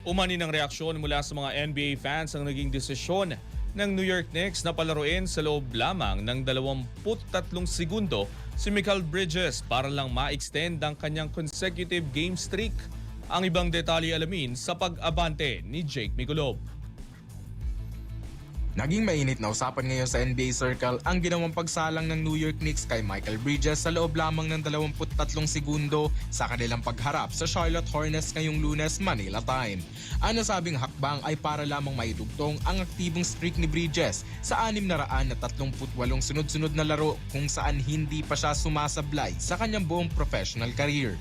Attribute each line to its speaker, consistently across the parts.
Speaker 1: Umani ng reaksyon mula sa mga NBA fans ang naging desisyon ng New York Knicks na palaruin sa loob lamang ng 23 segundo si Mikal Bridges para lang ma-extend ang kanyang consecutive game streak. Ang ibang detalye alamin sa pag-abante ni Jake Mikulob.
Speaker 2: Naging mainit na usapan ngayon sa NBA Circle ang ginawang pagsalang ng New York Knicks kay Mikal Bridges sa loob lamang ng 23 segundo sa kanilang pagharap sa Charlotte Hornets ngayong Lunes, Manila time. Ang nasabing hakbang ay para lamang maidugtong ang aktibong streak ni Bridges sa 638 sunod-sunod na laro kung saan hindi pa siya sumasablay sa kanyang buong professional career.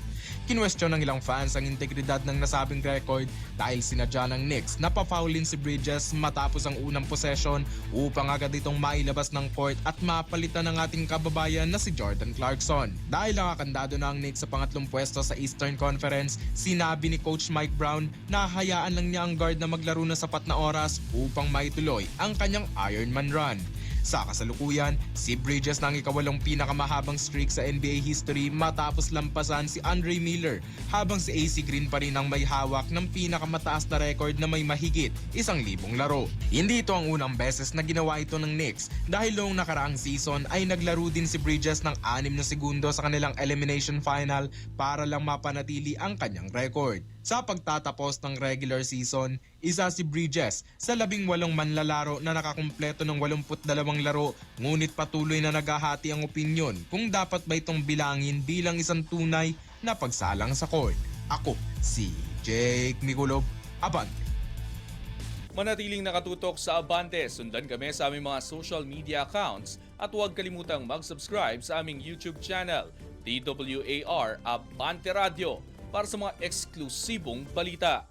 Speaker 2: Kinwestiyon ng ilang fans ang integridad ng nasabing record dahil sinadya ng Knicks na pa-foulin si Bridges matapos ang unang possession upang agad itong mailabas ng court at mapalitan ng ating kababayan na si Jordan Clarkson. Dahil nakakandado na ang Knicks sa pangatlong pwesto sa Eastern Conference, sinabi ni Coach Mike Brown na hayaan lang niya ang guard na maglaro ng sapat na oras upang maituloy ang kanyang Ironman run. Sa kasalukuyan, si Bridges na ang ikawalong pinakamahabang streak sa NBA history matapos lampasan si Andre Miller, habang si AC Green pa rin ang may hawak ng pinakamataas na record na may mahigit 1,000 laro. Hindi ito ang unang beses na ginawa ito ng Knicks dahil noong nakaraang season ay naglaro din si Bridges ng 6 na segundo sa kanilang elimination final para lang mapanatili ang kanyang record. Sa pagtatapos ng regular season, isa si Bridges sa 18 manlalaro na nakakumpleto ng 82 laro, ngunit patuloy na naghahati ang opinyon kung dapat ba itong bilangin bilang isang tunay na pagsalang sa court. Ako si Jake Mikulob, Abante.
Speaker 1: Manatiling nakatutok sa Abante, sundan kami sa aming mga social media accounts at huwag kalimutang mag-subscribe sa aming YouTube channel, DWAR Abante Radio, para sa mga eksklusibong balita.